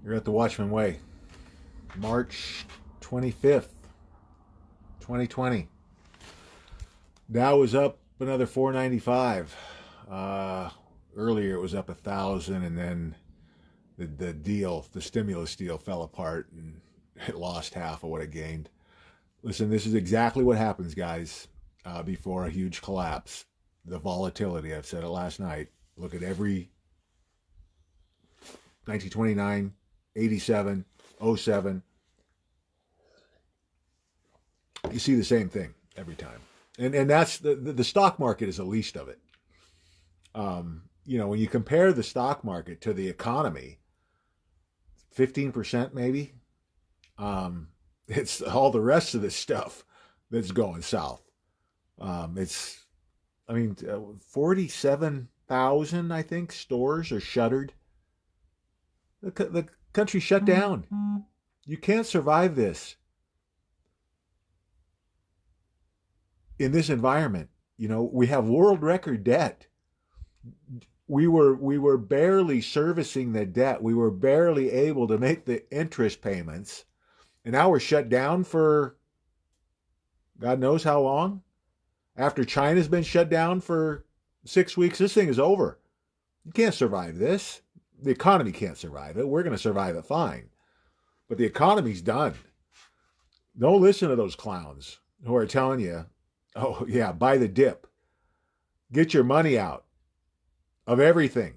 You're at the Watchmen Way, March 25th, 2020. Dow was up another 495. Earlier it was up 1,000, and then the stimulus deal fell apart, and it lost half of what it gained. Listen, this is exactly what happens, guys, before a huge collapse. The volatility, I've said it last night. Look at every 1929, 87, '07. You see the same thing every time. And that's the stock market is the least of it. When you compare the stock market to the economy, 15% maybe, it's all the rest of this stuff that's going south. It's, 47,000, I think, stores are shuttered. The country shut down. You can't survive this in this environment. We have world record debt. We were barely servicing the debt. We were barely able to make the interest payments. And now we're shut down for God knows how long. After China's been shut down for 6 weeks, this thing is over. You can't survive this. The economy can't survive it. We're going to survive it fine. But the economy's done. Don't listen to those clowns who are telling you, oh, yeah, buy the dip. Get your money out of everything.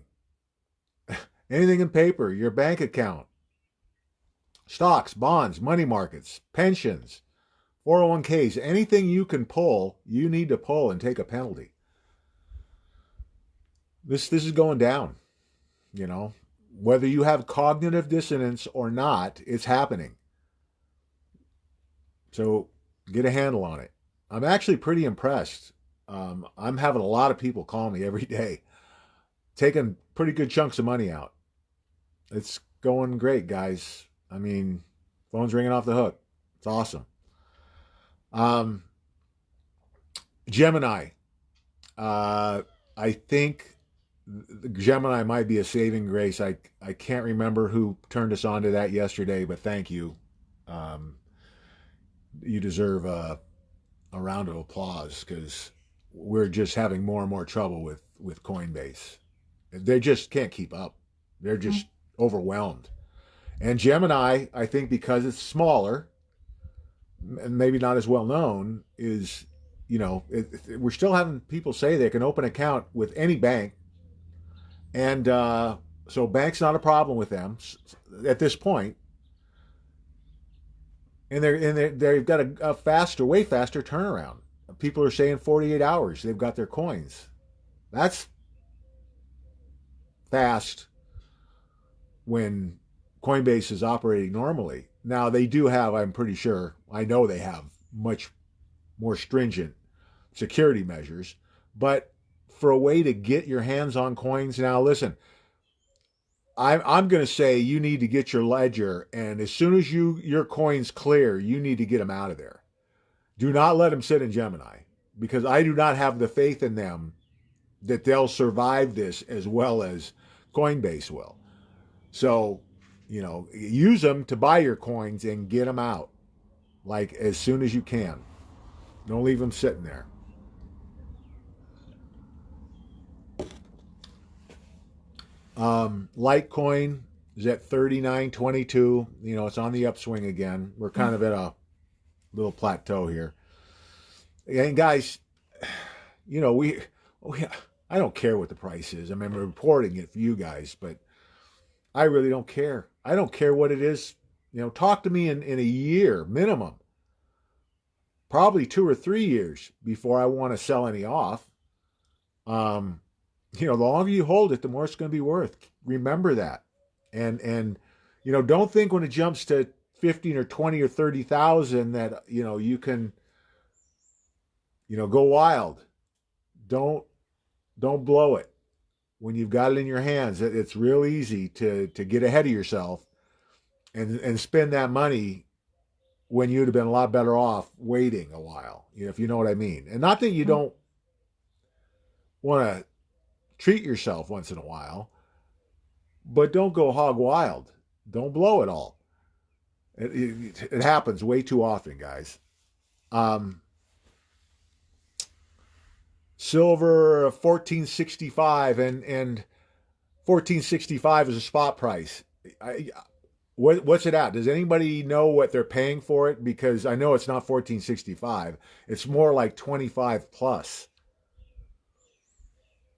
Anything in paper, your bank account, stocks, bonds, money markets, pensions, 401ks, anything you can pull, you need to pull and take a penalty. This is going down. Whether you have cognitive dissonance or not, it's happening. So get a handle on it. I'm actually pretty impressed. I'm having a lot of people call me every day, taking pretty good chunks of money out. It's going great, guys. Phone's ringing off the hook. It's awesome. Gemini. I think Gemini might be a saving grace. I can't remember who turned us on to that yesterday, but thank you. You deserve a round of applause, because we're just having more and more trouble with Coinbase. They just can't keep up. They're just overwhelmed. And Gemini, I think because it's smaller and maybe not as well known, is, we're still having people say they can open an account with any bank. And so bank's not a problem with them at this point. And they've got a way faster turnaround. People are saying 48 hours they've got their coins. That's fast when Coinbase is operating normally. Now they do have, I'm pretty sure, I know they have much more stringent security measures, but for a way to get your hands on coins, now listen, I'm going to say you need to get your ledger, and as soon as your coins clear, you need to get them out of there. Do not let them sit in Gemini, because I do not have the faith in them that they'll survive this as well as Coinbase will. So, use them to buy your coins and get them out, like, as soon as you can. Don't leave them sitting there. Litecoin is at 39.22. It's on the upswing again. We're kind of at a little plateau here. And guys, I don't care what the price is. I'm reporting it for you guys, but I really don't care. I don't care what it is. Talk to me in a year minimum, probably 2 or 3 years before I want to sell any off. The longer you hold it, the more it's going to be worth. Remember that. And don't think when it jumps to 15 or 20 or 30,000 that, you can, go wild. Don't blow it. When you've got it in your hands, it's real easy to get ahead of yourself and spend that money when you'd have been a lot better off waiting a while, if you know what I mean. And not that you don't want to treat yourself once in a while, but don't go hog wild. Don't blow it all. It happens way too often, guys. Um, Silver 1465 and 1465 is a spot price. What's it at? Does anybody know what they're paying for it? Because I know it's not 1465. It's more like 25 plus.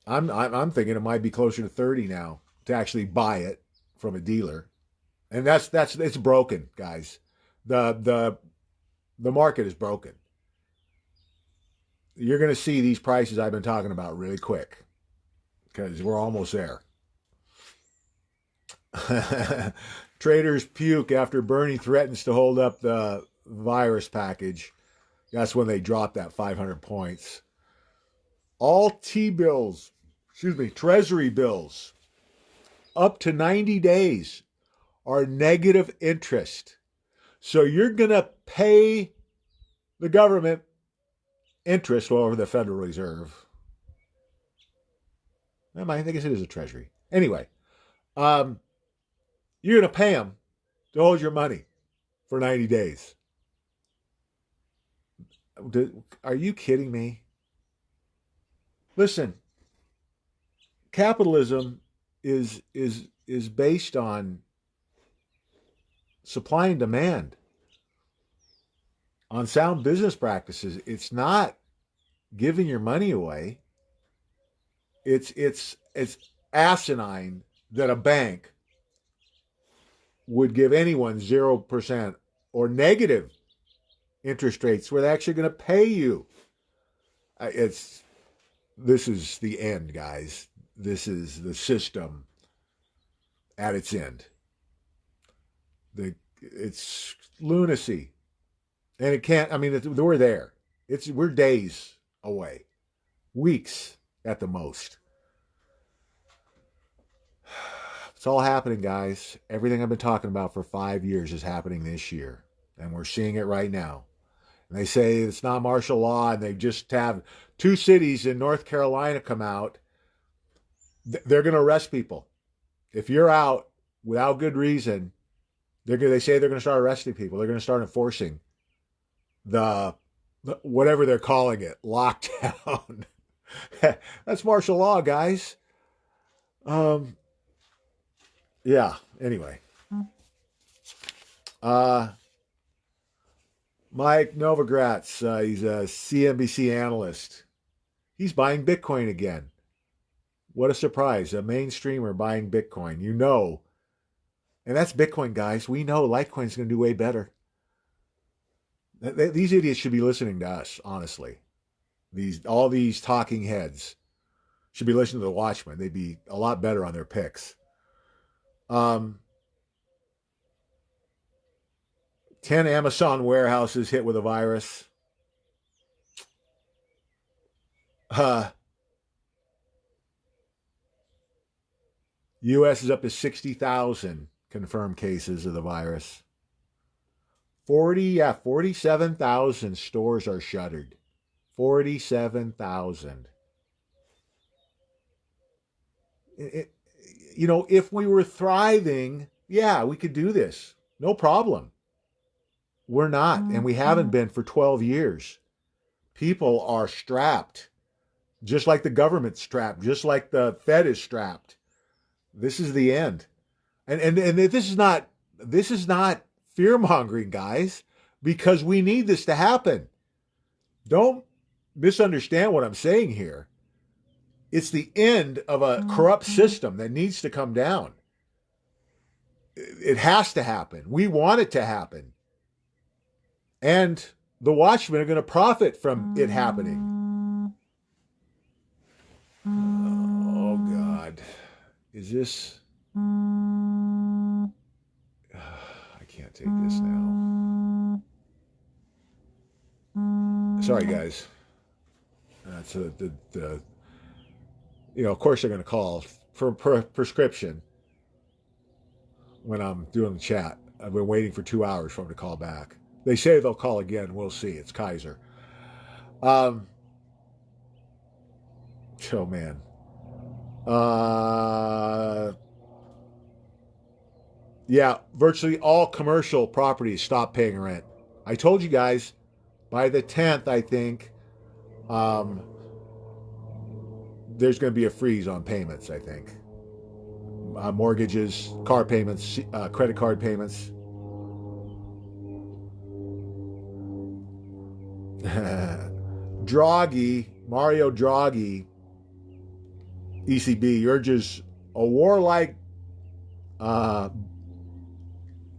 I'm thinking it might be closer to 30 now to actually buy it from a dealer. And that's it's broken, guys. The the market is broken. You're going to see these prices I've been talking about really quick because we're almost there. Traders puke after Bernie threatens to hold up the virus package. That's when they dropped that 500 points. All T bills, excuse me, Treasury bills up to 90 days are negative interest. So you're going to pay the government interest over the Federal Reserve. I guess it is a Treasury. Anyway, you're going to pay them to hold your money for 90 days. Are you kidding me? Listen, capitalism is based on supply and demand, on sound business practices. It's not giving your money away. It's asinine that a bank would give anyone 0% or negative interest rates where they're actually going to pay you. This is the end, guys. This is the system at its end. It's lunacy, and it can't. I mean, we're there. We're days away, weeks at the most. It's all happening, guys. Everything I've been talking about for 5 years is happening this year, and we're seeing it right now. And they say it's not martial law, and they just have 2 cities in North Carolina come out. They're going to arrest people. If you're out without good reason, they say they're going to start arresting people. They're going to start enforcing the whatever they're calling it, lockdown. That's martial law, guys. Yeah. Anyway, Mike Novogratz, he's a CNBC analyst. He's buying Bitcoin again. What a surprise. A mainstreamer buying Bitcoin. You know. And that's Bitcoin, guys. We know Litecoin's going to do way better. These idiots should be listening to us, honestly. All these talking heads should be listening to the Watchmen. They'd be a lot better on their picks. 10 Amazon warehouses hit with a virus. U.S. is up to 60,000 confirmed cases of the virus. 47,000 stores are shuttered. 47,000. If we were thriving, yeah, we could do this. No problem. We're not, and we haven't been for 12 years. People are strapped, just like the government's strapped, just like the Fed is strapped. This is the end. And this is not fear-mongering, guys, because we need this to happen. Don't misunderstand what I'm saying here. It's the end of a corrupt system that needs to come down. It has to happen. We want it to happen. And the Watchmen are going to profit from it happening. Oh, God. Is this... I can't take this now. Sorry, guys. That's of course they're going to call for prescription when I'm doing the chat. I've been waiting for 2 hours for them to call back. They say they'll call again. We'll see. It's Kaiser. Oh, man. Yeah, virtually all commercial properties stop paying rent. I told you guys by the 10th, I think, um, there's going to be a freeze on payments, I think. Mortgages, car payments, credit card payments. Mario Draghi, ECB urges a warlike uh,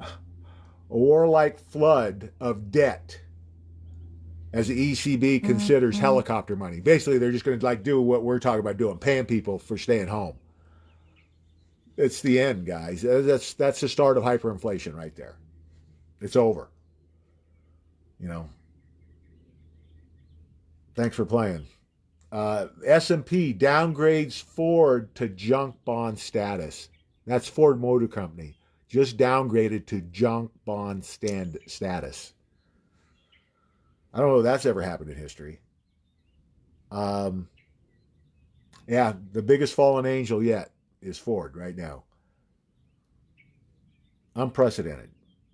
a warlike flood of debt as the ECB considers helicopter money. Basically, they're just going to like do what we're talking about doing, paying people for staying home. It's the end, guys. That's the start of hyperinflation right there. It's over. You know. Thanks for playing. S&P downgrades Ford to junk bond status. That's Ford Motor Company. Just downgraded to junk bond status. I don't know if that's ever happened in history. Um, yeah, the biggest fallen angel yet is Ford right now. Unprecedented.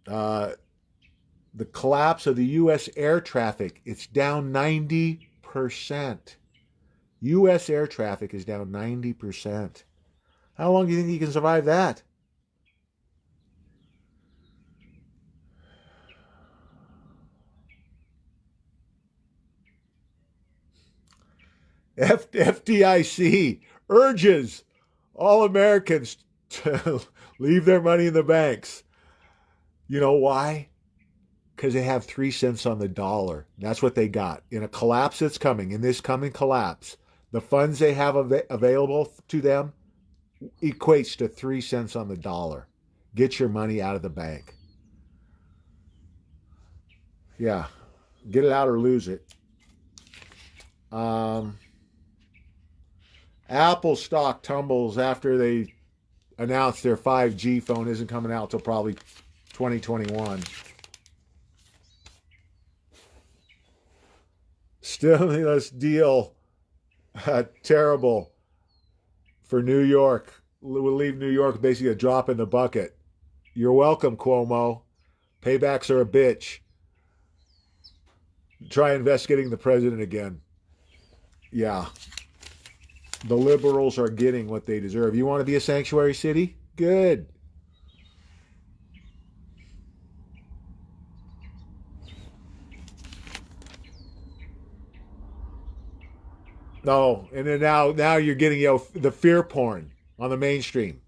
Uh, the collapse of the U.S. air traffic, it's down 90%. U.S. air traffic is down 90%. How long do you think you can survive that? FDIC urges all Americans to leave their money in the banks. You know why? Because they have 3 cents on the dollar. That's what they got. In a collapse that's coming, in this coming collapse, the funds they have available to them equates to 3 cents on the dollar. Get your money out of the bank. Yeah, get it out or lose it. Um, Apple stock tumbles after they announced their 5G phone isn't coming out till probably 2021. Stimulus deal, terrible for New York. Will leave New York basically a drop in the bucket. You're welcome, Cuomo. Paybacks are a bitch. Try investigating the president again. Yeah, the liberals are getting what they deserve. You want to be a sanctuary city? Good. No, and then now you're getting the fear porn on the mainstream.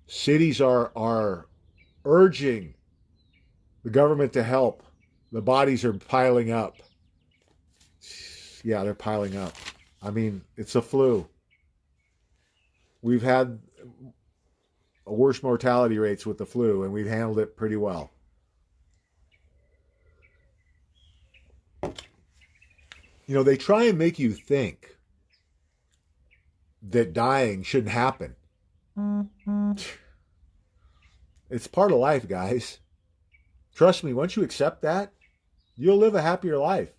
Cities are urging the government to help. The bodies are piling up. Yeah, they're piling up. I mean, it's a flu. We've had worse mortality rates with the flu, and we've handled it pretty well. You know, they try and make you think that dying shouldn't happen. It's part of life, guys. Trust me, once you accept that, you'll live a happier life.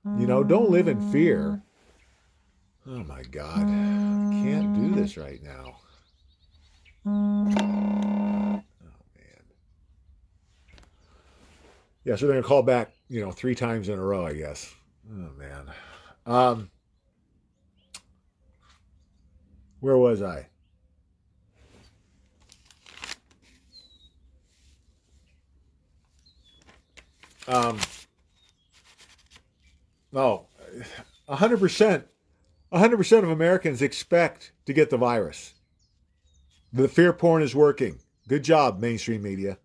You know, don't live in fear. Oh my God. I can't do this right now. Oh man. Yeah, so they're gonna call back, 3 times in a row, I guess. Oh man. Um, where was I? Um, oh, 100%. 100% of Americans expect to get the virus. The fear porn is working. Good job, mainstream media.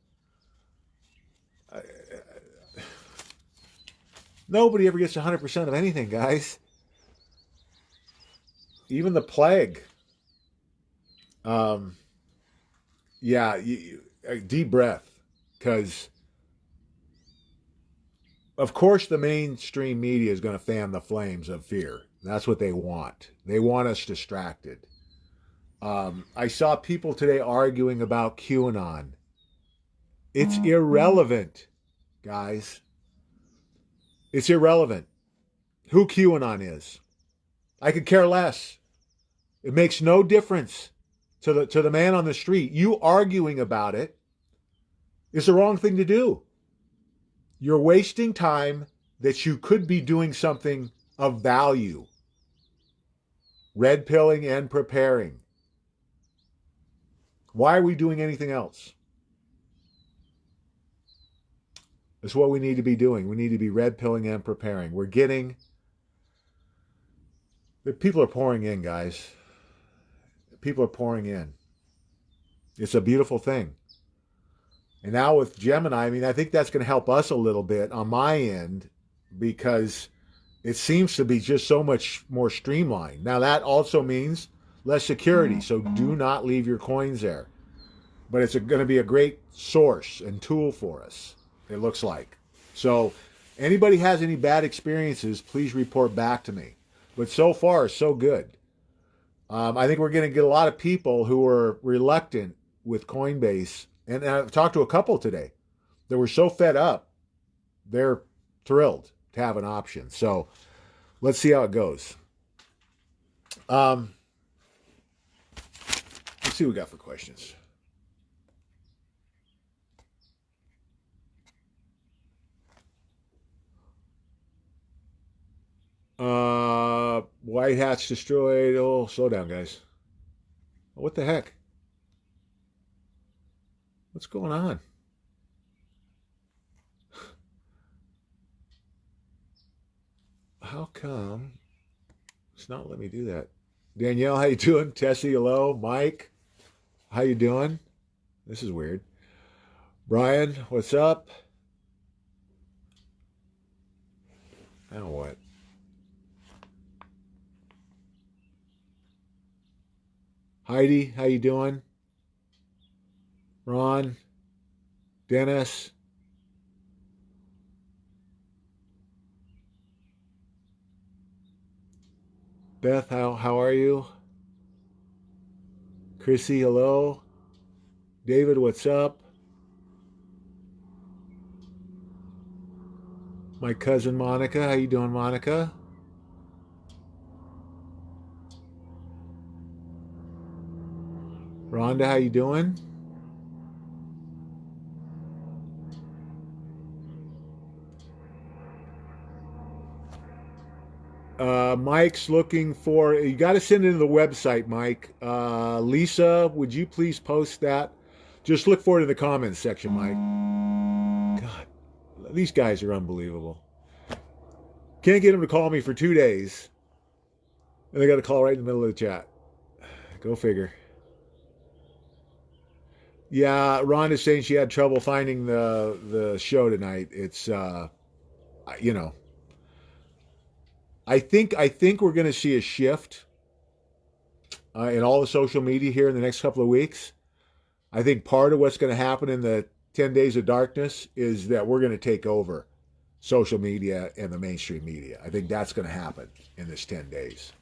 Nobody ever gets 100% of anything, guys. Even the plague. Um, yeah, deep breath. Because, of course, the mainstream media is going to fan the flames of fear. That's what they want. They want us distracted. I saw people today arguing about QAnon. It's irrelevant, guys. It's irrelevant who QAnon is. I could care less. It makes no difference to the man on the street. You arguing about it It's the wrong thing to do. You're wasting time that you could be doing something of value. Red pilling and preparing. Why are we doing anything else? That's what we need to be doing. We need to be red pilling and preparing. We're getting, the people are pouring in, guys. People are pouring in. It's a beautiful thing. And now with Gemini, I mean, I think that's going to help us a little bit on my end because it seems to be just so much more streamlined. Now, that also means less security, so do not leave your coins there. But it's going to be a great source and tool for us, it looks like. So, anybody has any bad experiences, please report back to me. But so far, so good. I think we're going to get a lot of people who are reluctant with Coinbase. And I've talked to a couple today that were so fed up, they're thrilled to have an option. So let's see how it goes. Let's see what we got for questions. White hats destroyed. Oh, slow down, guys. What the heck? What's going on? How come it's not letting me do that? Danielle, how you doing? Tessie, hello. Mike, how you doing? This is weird. Brian, what's up? Now what? Heidi, how you doing? Ron, Dennis. Beth, how are you? Chrissy, hello. David, what's up? My cousin Monica, how you doing, Monica? Rhonda, how you doing? Mike's looking for, you got to send it to the website, Mike. Lisa, would you please post that? Just look for it in the comments section, Mike. God, these guys are unbelievable. Can't get them to call me for 2 days. And they got to call right in the middle of the chat. Go figure. Yeah, Rhonda's saying she had trouble finding the show tonight. It's you know, I think we're going to see a shift in all the social media here in the next couple of weeks. I think part of what's going to happen in the 10 days of darkness is that we're going to take over social media and the mainstream media. I think that's going to happen in this 10 days.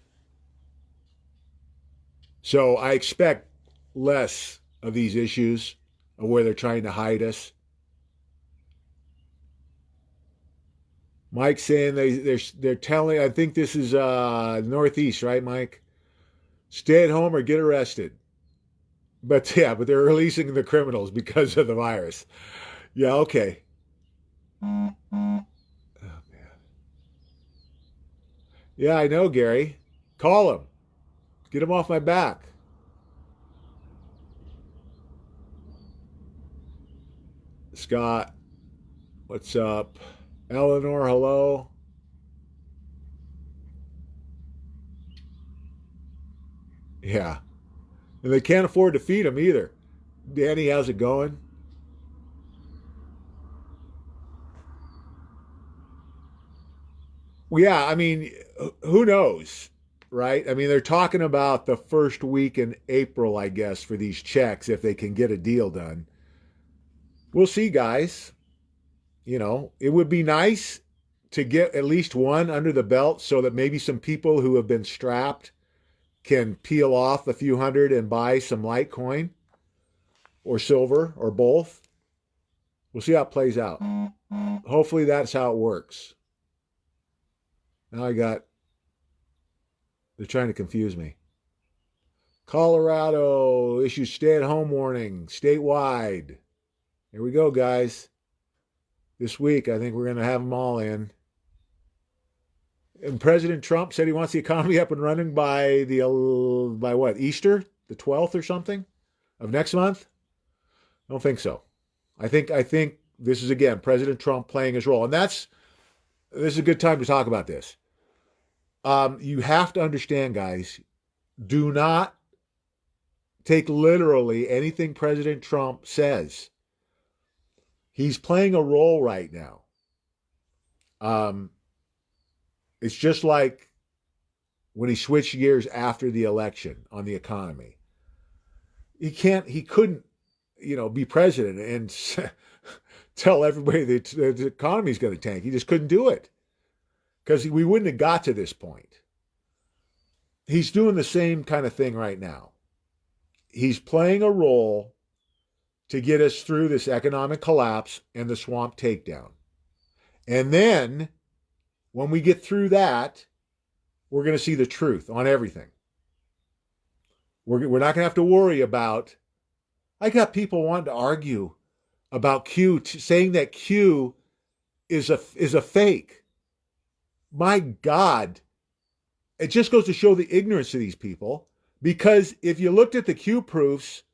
So I expect less of these issues of where they're trying to hide us. Mike's saying they're telling. I think this is Northeast, right, Mike? Stay at home or get arrested. But yeah, but they're releasing the criminals because of the virus. Yeah, okay. Oh man. Yeah, I know, Gary. Call him. Get him off my back. Scott, what's up? Eleanor, hello. Yeah. And they can't afford to feed him either. Danny, how's it going? Well, yeah, I mean, who knows, right? I mean, they're talking about the first week in April, I guess, for these checks if they can get a deal done. We'll see, guys. It would be nice to get at least one under the belt so that maybe some people who have been strapped can peel off a few hundred and buy some Litecoin or silver or both. We'll see how it plays out. Hopefully that's how it works. Now they're trying to confuse me. Colorado issues stay-at-home warning statewide. Here we go, guys. This week, I think we're going to have them all in. And President Trump said he wants the economy up and running by what, Easter, the 12th or something of next month. I don't think so. I think this is again President Trump playing his role, and this is a good time to talk about this. You have to understand, guys. Do not take literally anything President Trump says. He's playing a role right now. It's just like when he switched gears after the election on the economy. He couldn't, be president and tell everybody that the economy's going to tank. He just couldn't do it because we wouldn't have got to this point. He's doing the same kind of thing right now. He's playing a role to get us through this economic collapse and the swamp takedown. And then when we get through that, we're going to see the truth on everything. We're not going to have to worry about. I got people wanting to argue about Q, saying that Q is a fake. My God, it just goes to show the ignorance of these people. Because if you looked at the Q proofs,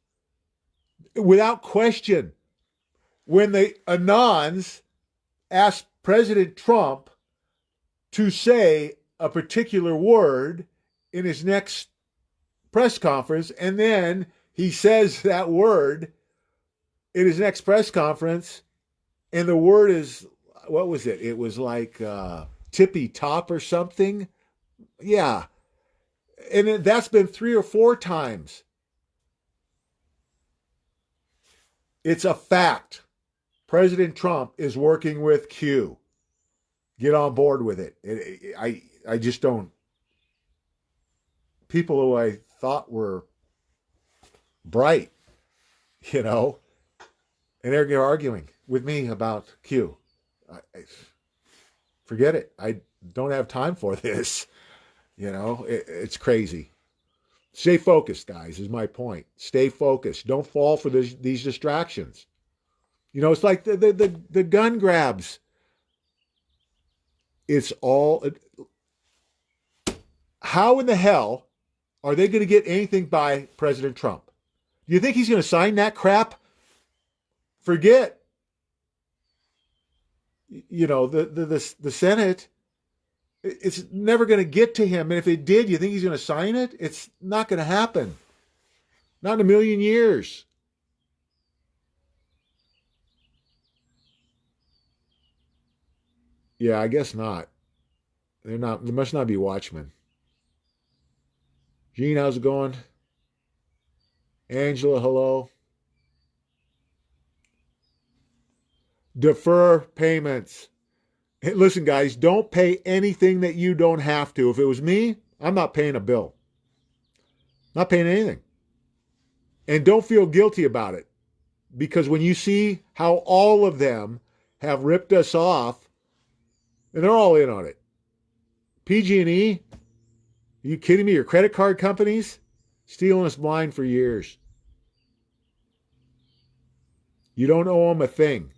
without question, when the Anons asked President Trump to say a particular word in his next press conference, and then he says that word in his next press conference, and the word is, what was it? It was like tippy top or something. Yeah. And that's been 3 or 4 times. It's a fact. President Trump is working with Q. Get on board with it. I just don't. People who I thought were bright, and they're arguing with me about Q. Forget it. I don't have time for this. It's crazy. Stay focused, guys, is my point. Stay focused. Don't fall for these distractions. It's like the gun grabs. It's all. How in the hell are they going to get anything by President Trump? Do you think he's going to sign that crap? Forget. The Senate. It's never going to get to him. And if it did, you think he's going to sign it? It's not going to happen. Not in a million years. Yeah, I guess not. They're not. They must not be Watchmen. Gene, how's it going? Angela, hello. Defer payments. Hey, listen, guys, don't pay anything that you don't have to. If it was me, I'm not paying a bill. Not paying anything. And don't feel guilty about it. Because when you see how all of them have ripped us off, and they're all in on it. PG&E, are you kidding me? Your credit card companies? Stealing us blind for years. You don't owe them a thing.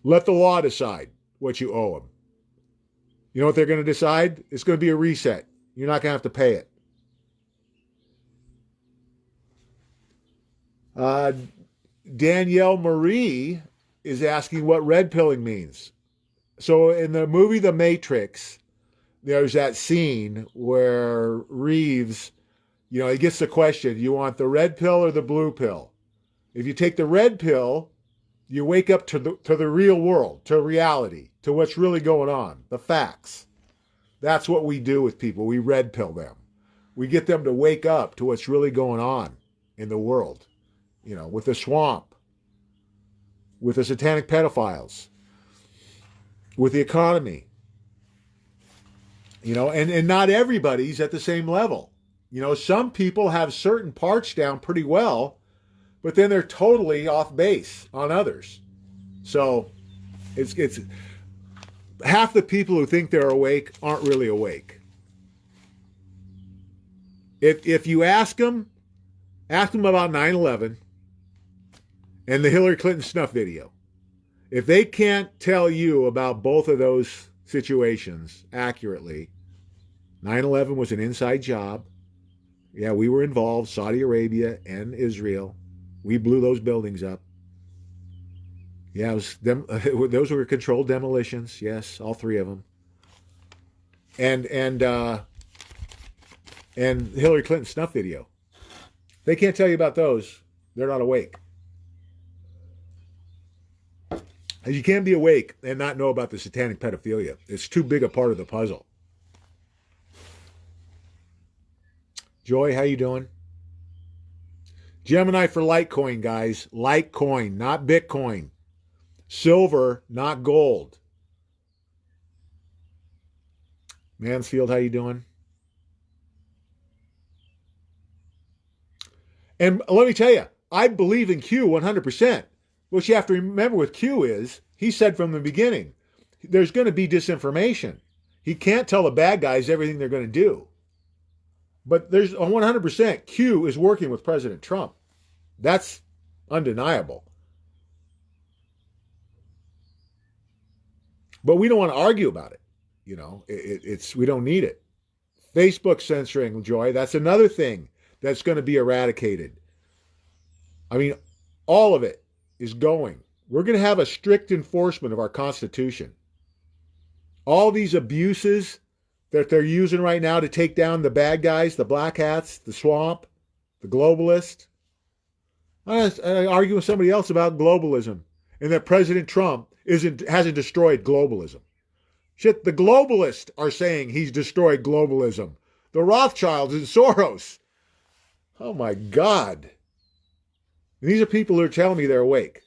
Let the law decide what you owe them. You know what they're going to decide? It's going to be a reset. You're not going to have to pay it. Danielle Marie is asking what red pilling means. So in the movie The Matrix, there's that scene where Reeves, he gets the question, you want the red pill or the blue pill? If you take the red pill, you wake up to the real world, to reality, to what's really going on, the facts. That's what we do with people. We red pill them. We get them to wake up to what's really going on in the world, with the swamp, with the satanic pedophiles, with the economy. And not everybody's at the same level. Some people have certain parts down pretty well, but then they're totally off base on others. So it's half the people who think they're awake aren't really awake. If you ask them about 9/11, and the Hillary Clinton snuff video. If they can't tell you about both of those situations accurately, 9/11 was an inside job. Yeah, we were involved, Saudi Arabia and Israel. We blew those buildings up. Yeah, those were controlled demolitions. Yes, all three of them. And Hillary Clinton snuff video. They can't tell you about those. They're not awake. You can't be awake and not know about the satanic pedophilia. It's too big a part of the puzzle. Joy, how you doing? Gemini for Litecoin, guys. Litecoin, not Bitcoin. Silver, not gold. Mansfield, how you doing? And let me tell you, I believe in Q 100%. What you have to remember with Q is, he said from the beginning, there's going to be disinformation. He can't tell the bad guys everything they're going to do. But there's 100%, Q is working with President Trump. That's undeniable. But we don't want to argue about it. You know, we don't need it. Facebook censoring, Joy, that's another thing that's going to be eradicated. I mean, all of it is going. We're going to have a strict enforcement of our Constitution. All these abuses that they're using right now to take down the bad guys, the black hats, the swamp, the globalists. I argue with somebody else about globalism and that President Trump hasn't destroyed globalism. Shit, the globalists are saying he's destroyed globalism. The Rothschilds and Soros. Oh my God. And these are people who are telling me they're awake.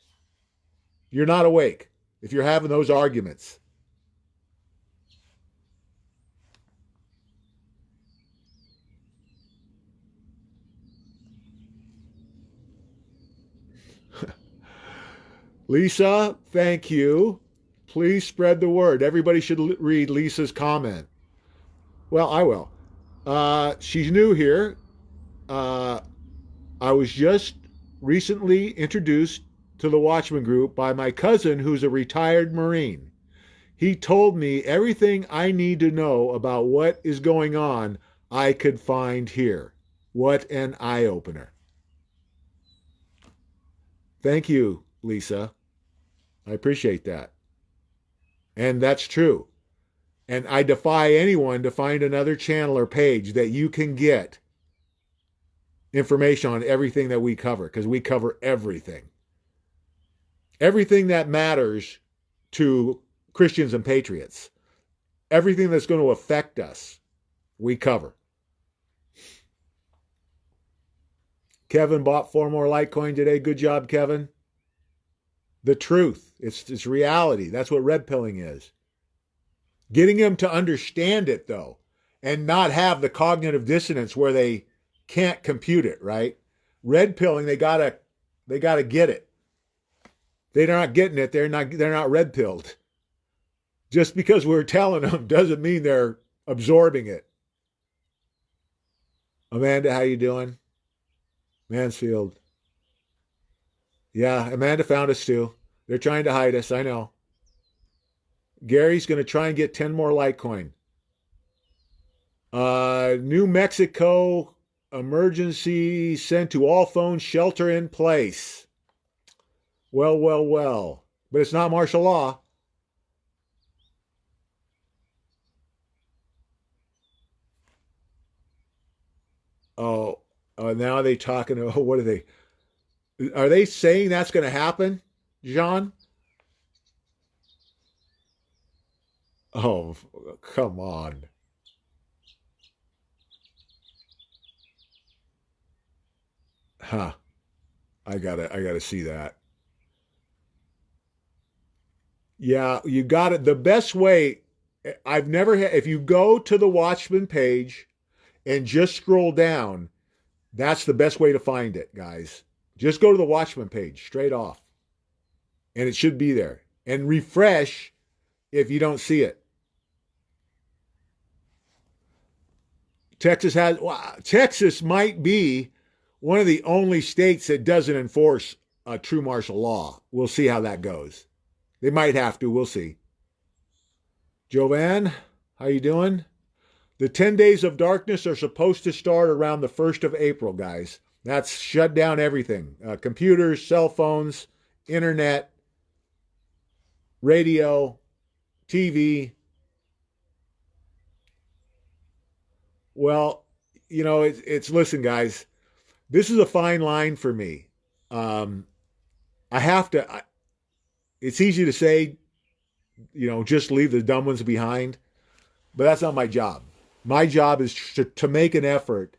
You're not awake if you're having those arguments. Lisa, thank you. Please spread the word. Everybody should read Lisa's comment. Well, I will. She's new here. I was just recently introduced to the Watchmen group by my cousin who's a retired Marine. He told me everything I need to know about what is going on I could find here. What an eye-opener. Thank you, Lisa. I appreciate that. And that's true. And I defy anyone to find another channel or page that you can get information on everything that we cover, because we cover everything. Everything that matters to Christians and patriots. Everything that's going to affect us, we cover. Kevin bought 4 more Litecoin today. Good job, Kevin. The truth. It's reality. That's what red pilling is. Getting them to understand it, though, and not have the cognitive dissonance where they can't compute it, right? Red pilling, they gotta get it. They're not getting it, they're not red pilled. Just because we're telling them doesn't mean they're absorbing it. Amanda, how you doing? Mansfield. Yeah, Amanda found us too. They're trying to hide us, I know. Gary's going to try and get 10 more Litecoin. New Mexico emergency sent to all phones, shelter in place. Well. But it's not martial law. Oh, now are they talking? Oh, what are they? Are they saying that's going to happen, John? Oh, come on. Huh. I gotta see that. Yeah, you got it. The best way, I've never had, if you go to the Watchmen page and just scroll down, that's the best way to find it, guys. Just go to the Watchmen page straight off. And it should be there. And refresh if you don't see it. Texas might be one of the only states that doesn't enforce a true martial law. We'll see how that goes. They might have to. We'll see. Joanne, how you doing? The 10 days of darkness are supposed to start around the 1st of April, guys. That's shut down everything. Computers, cell phones, internet, radio, TV. Well, listen, guys, this is a fine line for me. I have to, it's easy to say, just leave the dumb ones behind, but that's not my job. My job is to make an effort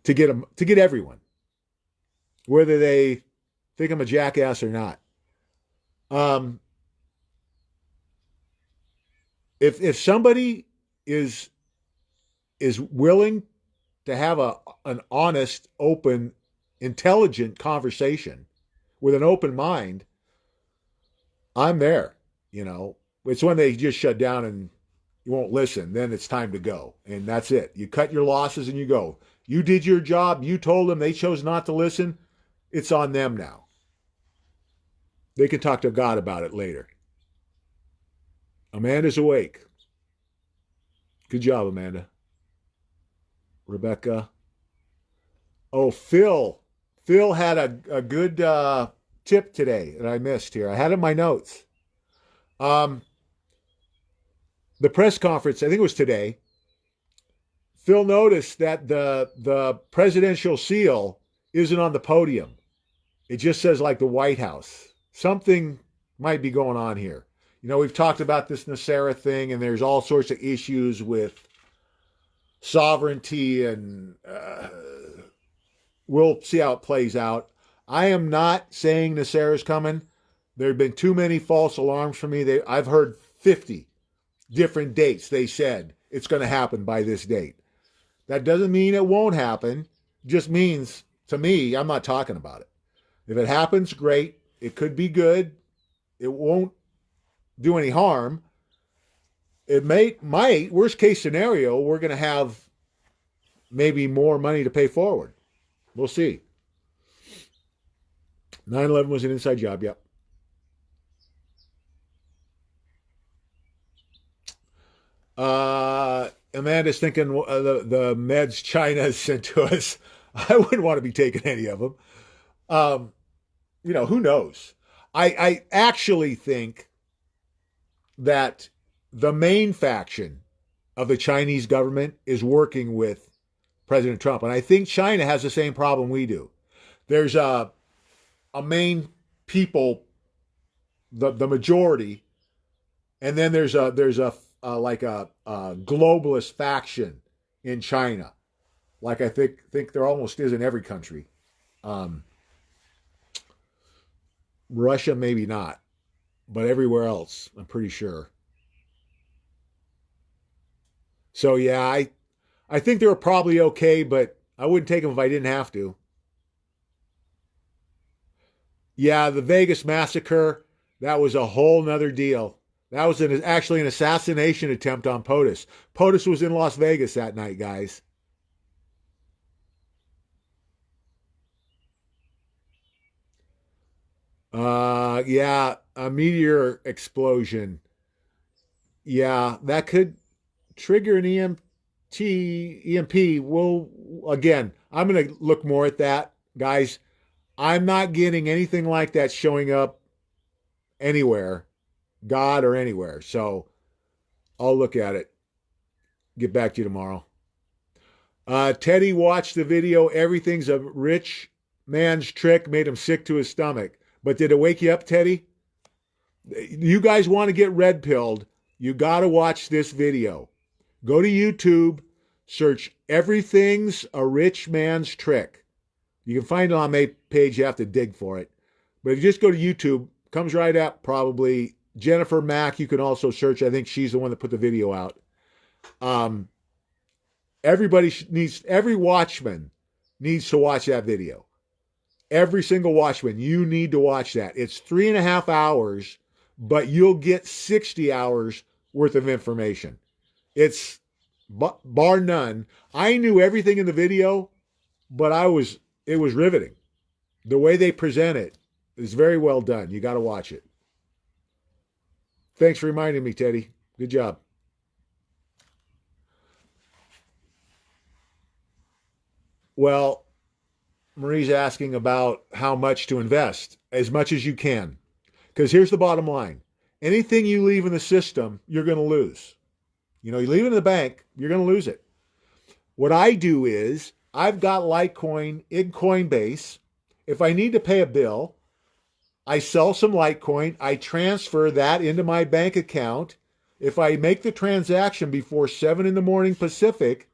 to get them, to get everyone, whether they think I'm a jackass or not. If somebody is willing to have an honest, open, intelligent conversation with an open mind, I'm there. It's when they just shut down and you won't listen. Then it's time to go, and that's it. You cut your losses and you go. You did your job. You told them. They chose not to listen. It's on them now. They can talk to God about it later. Amanda's awake. Good job, Amanda. Rebecca. Oh, Phil. Phil had a good tip today that I missed here. I had it in my notes. The press conference, I think it was today, Phil noticed that the presidential seal isn't on the podium. It just says like the White House. Something might be going on here. We've talked about this Nasara thing, and there's all sorts of issues with sovereignty, and we'll see how it plays out. I am not saying Nasara's coming. There have been too many false alarms for me. I've heard 50 different dates. They said it's going to happen by this date. That doesn't mean it won't happen. Just means, to me, I'm not talking about it. If it happens, great. It could be good. It won't do any harm. It might, worst case scenario, we're going to have maybe more money to pay forward. We'll see. 9/11 was an inside job, yep. Amanda's thinking the meds China sent to us. I wouldn't want to be taking any of them. Who knows? I actually think that the main faction of the Chinese government is working with President Trump. And I think China has the same problem we do. There's a main people, the majority, and then there's a globalist faction in China. Like I think there almost is in every country. Russia, maybe not, but everywhere else, I'm pretty sure. So yeah, I think they were probably okay, but I wouldn't take them if I didn't have to. Yeah, the Vegas massacre, that was a whole nother deal. That was actually an assassination attempt on POTUS. POTUS was in Las Vegas that night, guys. Yeah, a meteor explosion. Yeah, that could trigger an EMP. Well, again, I'm going to look more at that, guys. I'm not getting anything like that showing up anywhere, God or anywhere. So I'll look at it. Get back to you tomorrow. Teddy watched the video. Everything's a rich man's trick. Made him sick to his stomach. But did it wake you up, Teddy? You guys want to get red pilled, you got to watch this video. Go to YouTube, search Everything's a Rich Man's Trick. You can find it on my page. You have to dig for it. But if you just go to YouTube, comes right up probably. Jennifer Mack, you can also search. I think she's the one that put the video out. Every Watchman needs to watch that video. Every single Watchman, you need to watch that. It's 3.5 hours, but you'll get 60 hours worth of information. It's bar none. I knew everything in the video, but it was riveting. The way they present it is very well done. You got to watch it. Thanks for reminding me, Teddy. Good job. Well, Marie's asking about how much to invest. As much as you can. Because here's the bottom line. Anything you leave in the system, you're going to lose. You leave it in the bank, you're going to lose it. What I do is I've got Litecoin in Coinbase. If I need to pay a bill, I sell some Litecoin. I transfer that into my bank account. If I make the transaction before 7 in the morning Pacific,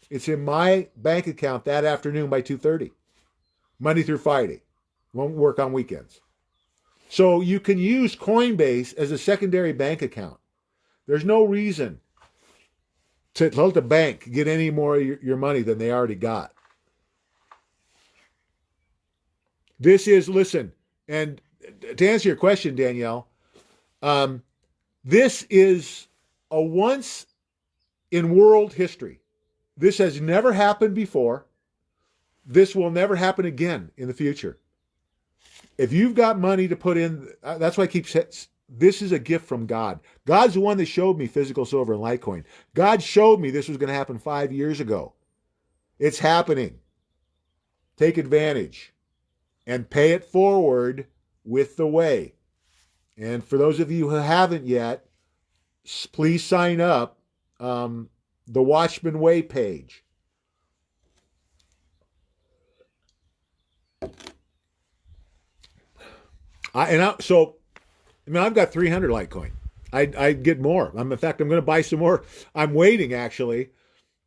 it's in my bank account that afternoon by 2:30, Monday through Friday. Won't work on weekends. So you can use Coinbase as a secondary bank account. There's no reason to let the bank get any more of your money than they already got. Listen, and to answer your question, Danielle, this is a once in world history. This has never happened before. This will never happen again in the future. If you've got money to put in, that's why I keep saying, this is a gift from God. God's the one that showed me physical silver and Litecoin. God showed me this was going to happen 5 years ago. It's happening. Take advantage and pay it forward with the way. And for those of you who haven't yet, please sign up. The Watchmen Way page. I've got 300 Litecoin. I get more. In fact, I'm going to buy some more. I'm waiting, actually.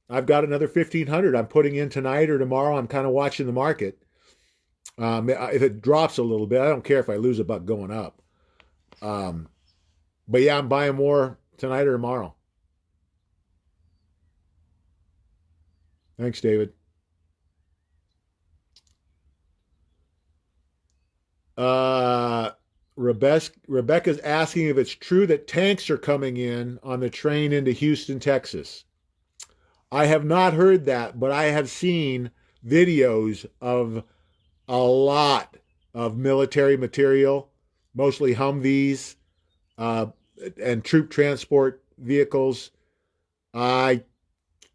I've got another 1,500 I'm putting in tonight or tomorrow. I'm kind of watching the market. If it drops a little bit, I don't care if I lose a buck going up. But yeah, I'm buying more tonight or tomorrow. Thanks, David. Rebecca's asking if it's true that tanks are coming in on the train into Houston, Texas. I have not heard that, but I have seen videos of a lot of military material, mostly Humvees and troop transport vehicles. I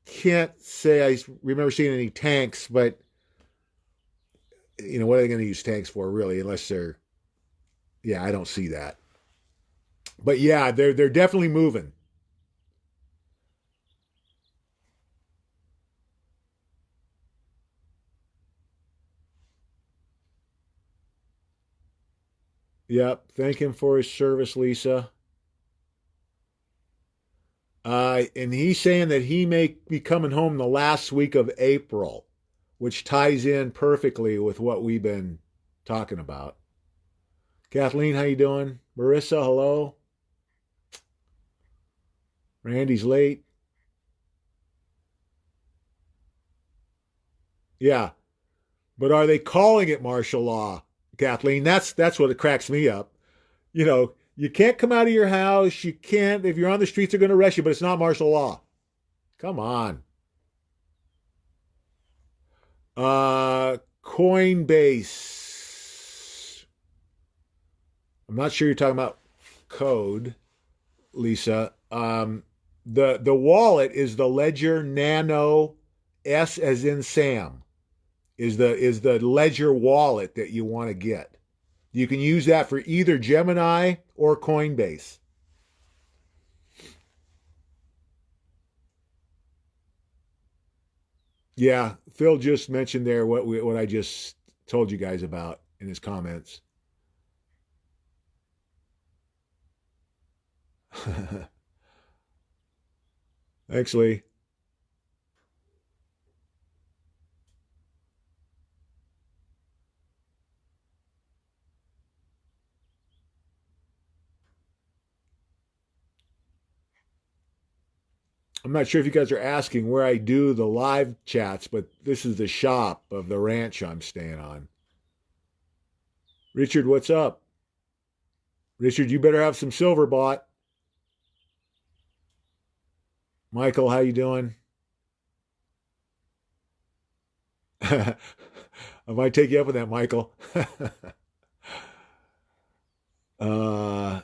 can't say I remember seeing any tanks, but what are they going to use tanks for, really? Unless they're, yeah, I don't see that. But yeah, they're definitely moving. Yep. Thank him for his service, Lisa. And he's saying that he may be coming home the last week of April, which ties in perfectly with what we've been talking about. Kathleen, how you doing? Marissa, hello. Randy's late. Yeah, but are they calling it martial law, Kathleen? That's what it cracks me up. You can't come out of your house. You can't, if you're on the streets, they're going to arrest you, but it's not martial law. Come on. Coinbase. I'm not sure you're talking about code, Lisa. The wallet is the Ledger Nano S as in Sam. Is the Ledger wallet that you want to get. You can use that for either Gemini or Coinbase. Yeah, Phil just mentioned there what I just told you guys about in his comments. Thanks, Lee. I'm not sure if you guys are asking where I do the live chats, but this is the shop of the ranch I'm staying on. Richard, what's up? Richard, you better have some silver bought. Michael, how you doing? I might take you up on that, Michael. uh,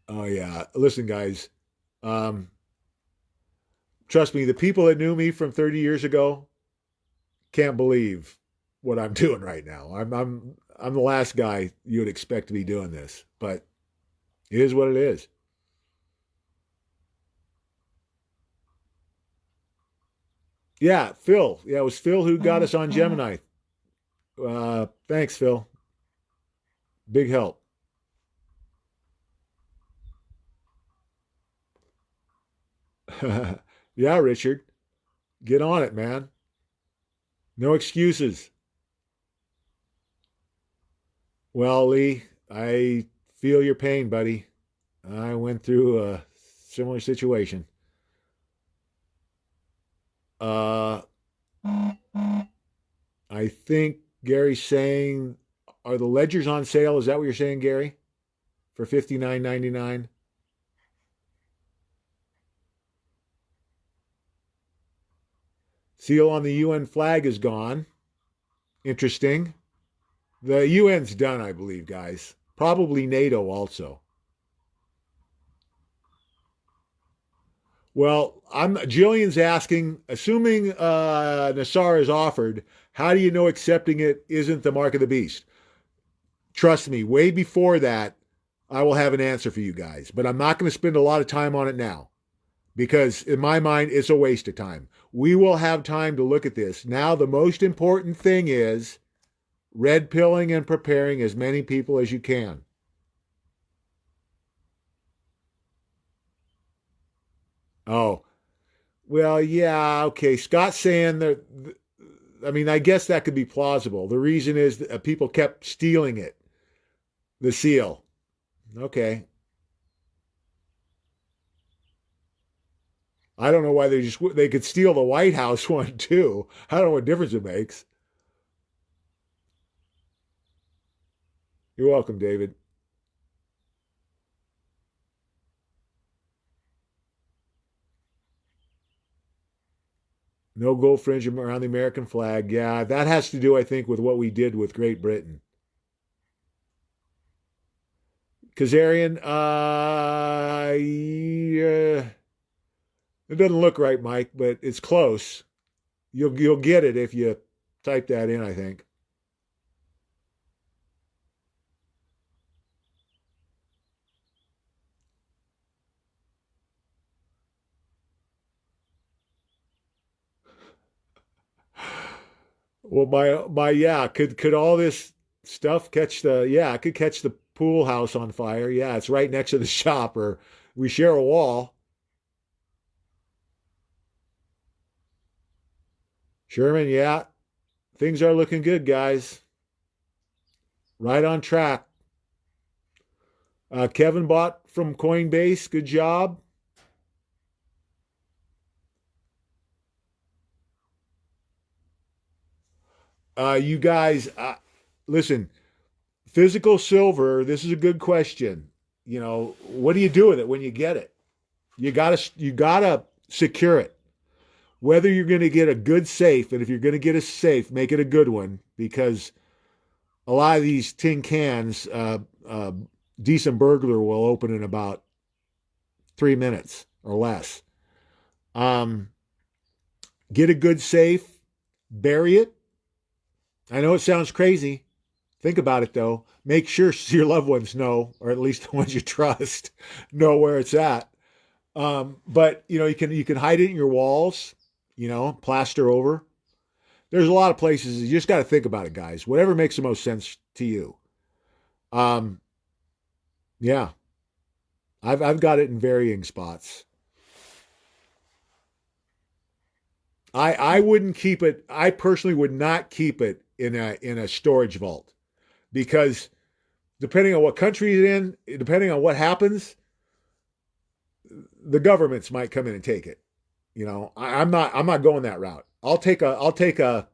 oh yeah. Listen, guys. Um, Trust me, the people that knew me from 30 years ago can't believe what I'm doing right now. I'm the last guy you would expect to be doing this, but it is what it is. Yeah, Phil. Yeah, it was Phil who got us on Gemini. Thanks, Phil. Big help. Yeah, Richard, get on it, man. No excuses. Well, Lee, I feel your pain, buddy. I went through a similar situation. Uh, I think Gary's saying, are the ledgers on sale? Is that what you're saying, Gary? For $59.99? Seal on the UN flag is gone. Interesting. The UN's done, I believe, guys. Probably NATO also. Well, I'm Jillian's asking, assuming Nassar is offered, how do you know accepting it isn't the mark of the beast? Trust me, way before that, I will have an answer for you guys. But I'm not going to spend a lot of time on it now because, in my mind, it's a waste of time. We will have time to look at this. Now, the most important thing is red pilling and preparing as many people as you can. Oh, well, yeah, okay. Scott's saying that, I mean, I guess that could be plausible. The reason is that people kept stealing it, the seal. Okay. I don't know why they could steal the White House one too. I don't know what difference it makes. You're welcome, David. No gold fringe around the American flag. Yeah, that has to do, I think, with what we did with Great Britain. Kazarian, yeah, it doesn't look right, Mike, but it's close. You'll get it if you type that in, I think. Well, my yeah, could all this stuff catch the yeah, it could catch the pool house on fire. Yeah, it's right next to the shop, or we share a wall. Sherman, yeah, things are looking good, guys. Right on track. Kevin bought from Coinbase. Good job. You guys, listen. Physical silver. This is a good question. You know, what do you do with it when you get it? You gotta secure it. Whether you're going to get a good safe, and if you're going to get a safe, make it a good one because a lot of these tin cans, decent burglar will open in about 3 minutes or less. Um, get a good safe, bury it. I know it sounds crazy. Think about it though. Make sure your loved ones know, or at least the ones you trust, know where it's at. But you can hide it in your walls. Plaster over. There's a lot of places. You just got to think about it, guys. Whatever makes the most sense to you. Um, yeah, I've got it in varying spots. I wouldn't keep it. I personally would not keep it in a storage vault because depending on what country it's in, depending on what happens, the governments might come in and take it. I'm not going that route. I'll take a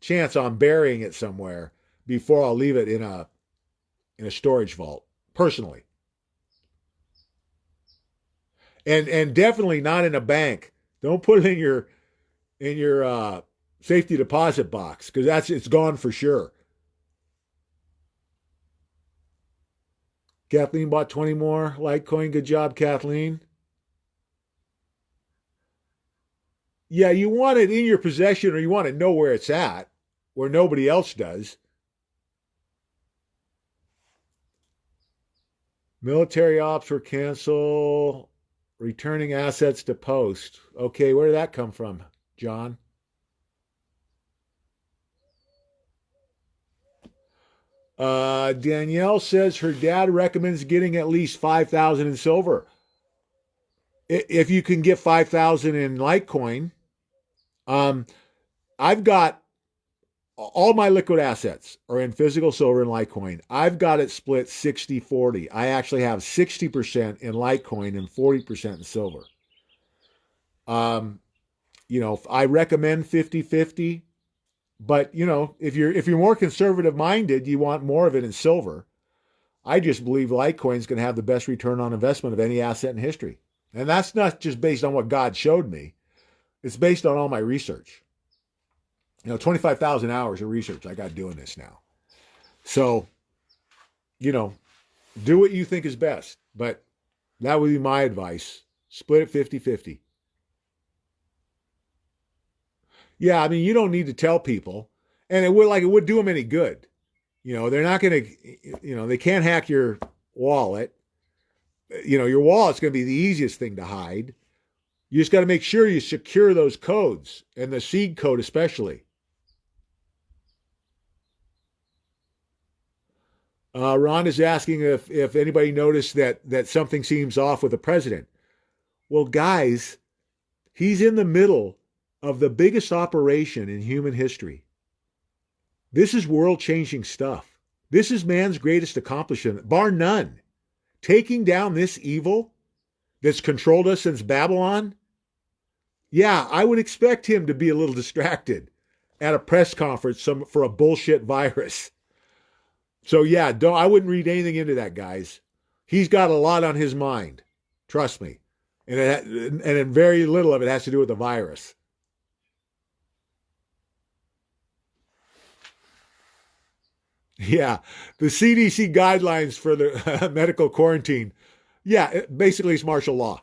chance on burying it somewhere before I'll leave it in a storage vault personally, and definitely not in a bank. Don't put it in your safety deposit box because it's gone for sure. Kathleen bought 20 more Litecoin. Good job, Kathleen. Yeah, you want it in your possession or you want to know where it's at, where nobody else does. Military ops were canceled. Returning assets to post. Okay, where did that come from, John? Danielle says her dad recommends getting at least 5,000 in silver. If you can get 5,000 in Litecoin, um, I've got all my liquid assets are in physical silver and Litecoin. I've got it split 60-40. I actually have 60% in Litecoin and 40% in silver. Um, I recommend 50-50, but if you're more conservative minded, you want more of it in silver. I just believe Litecoin is going to have the best return on investment of any asset in history. And that's not just based on what God showed me. It's based on all my research. 25,000 hours of research I got doing this now. So, you know, do what you think is best. But that would be my advice. Split it 50-50. Yeah, I mean, you don't need to tell people. And it would do them any good. They're not going to, they can't hack your wallet. Your wallet's going to be the easiest thing to hide. You just got to make sure you secure those codes and the seed code especially. Ron is asking if anybody noticed that something seems off with the president. Well, guys, he's in the middle of the biggest operation in human history. This is world-changing stuff. This is man's greatest accomplishment, bar none. Taking down this evil that's controlled us since Babylon. Yeah, I would expect him to be a little distracted at a press conference for a bullshit virus. So yeah, I wouldn't read anything into that, guys. He's got a lot on his mind. Trust me. And very little of it has to do with the virus. Yeah, the CDC guidelines for the medical quarantine. Yeah, basically it's martial law.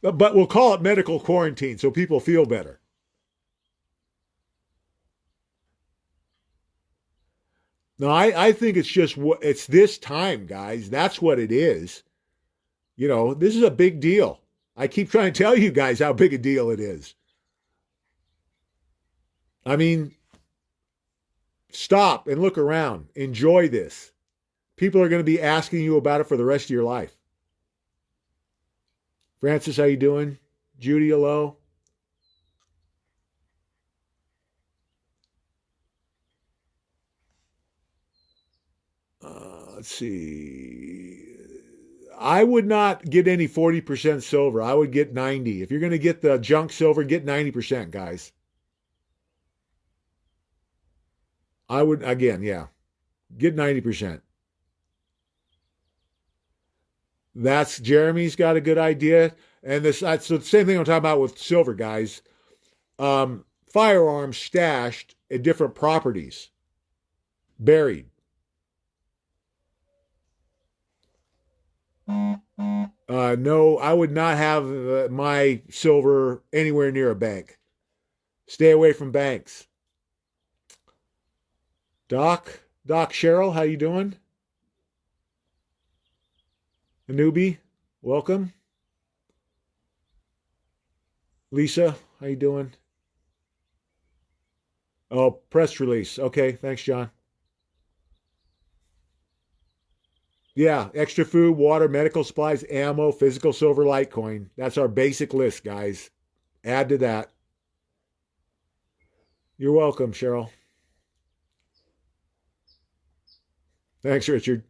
But we'll call it medical quarantine so people feel better. No, I think it's this time, guys. That's what it is. This is a big deal. I keep trying to tell you guys how big a deal it is. I mean, stop and look around. Enjoy this. People are going to be asking you about it for the rest of your life. Francis, how you doing? Judy, hello. Let's see. I would not get any 40% silver. I would get 90. If you're going to get the junk silver, get 90%, guys. I would, again, yeah, get 90%. That's Jeremy's got a good idea. And that's the same thing I'm talking about with silver, guys. Firearms stashed at different properties, buried. No, I would not have my silver anywhere near a bank. Stay away from banks. Doc Cheryl, how you doing? A newbie, welcome. Lisa, how you doing? Oh, press release. Okay, thanks, John. Yeah, extra food, water, medical supplies, ammo, physical silver, Litecoin. That's our basic list, guys. Add to that. You're welcome, Cheryl. Thanks, Richard.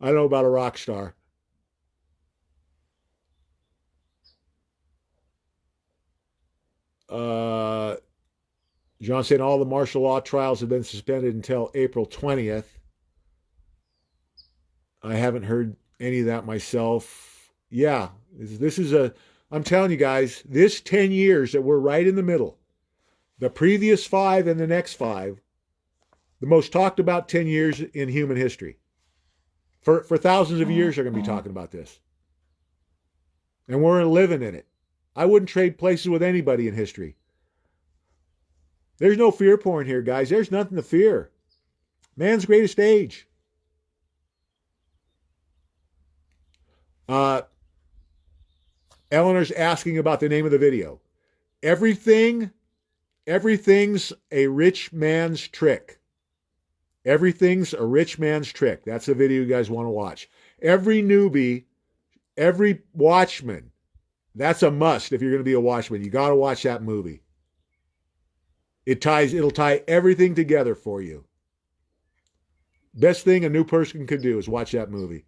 I don't know about a rock star. Uh, John said all the martial law trials have been suspended until April 20th. I haven't heard any of that myself. Yeah, this is I'm telling you guys, this 10 years that we're right in the middle, the previous 5 and the next 5, the most talked about 10 years in human history. For thousands of years, they're going to be talking about this. And we're living in it. I wouldn't trade places with anybody in history. There's no fear porn here, guys. There's nothing to fear. Man's greatest age. Eleanor's asking about the name of the video. Everything's a rich man's trick. Everything's a rich man's trick. That's the video you guys want to watch. Every newbie, every Watchman, that's a must if you're going to be a Watchman. You got to watch that movie. It'll tie everything together for you. Best thing a new person could do is watch that movie.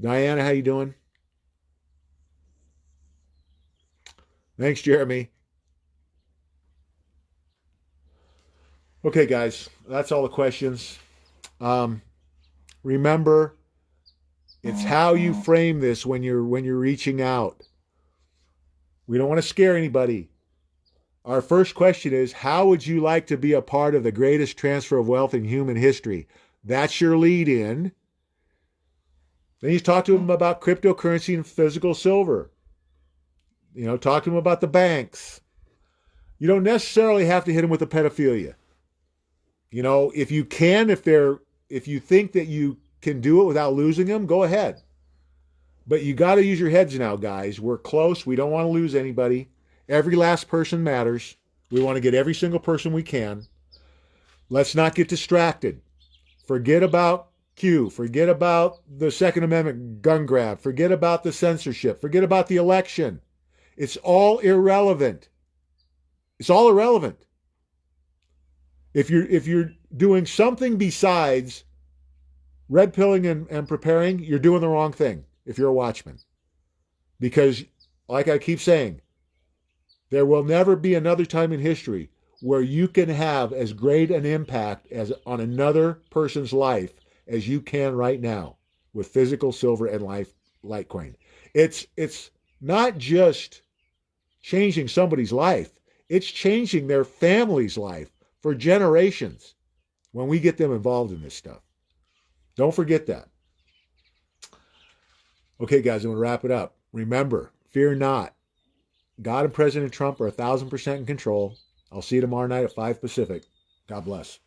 Diana, how you doing? Thanks, Jeremy. Okay, guys, that's all the questions. Remember, it's how you frame this when you're reaching out. We don't want to scare anybody. Our first question is, how would you like to be a part of the greatest transfer of wealth in human history? That's your lead in. Then you talk to them about cryptocurrency and physical silver. Talk to them about the banks. You don't necessarily have to hit them with the pedophilia. If you can, if you think that you can do it without losing them, go ahead. But you got to use your heads now, guys. We're close. We don't want to lose anybody. Every last person matters. We want to get every single person we can. Let's not get distracted. Forget about Q. Forget about the Second Amendment gun grab. Forget about the censorship. Forget about the election. It's all irrelevant. It's all irrelevant. If you're doing something besides red pilling and preparing, you're doing the wrong thing if you're a Watchman. Because, like I keep saying, there will never be another time in history where you can have as great an impact as on another person's life as you can right now with physical silver and Litecoin. It's not just changing somebody's life. It's changing their family's life for generations when we get them involved in this stuff. Don't forget that. Okay, guys, I'm going to wrap it up. Remember, fear not. God and President Trump are 1,000% in control. I'll see you tomorrow night at 5 Pacific. God bless.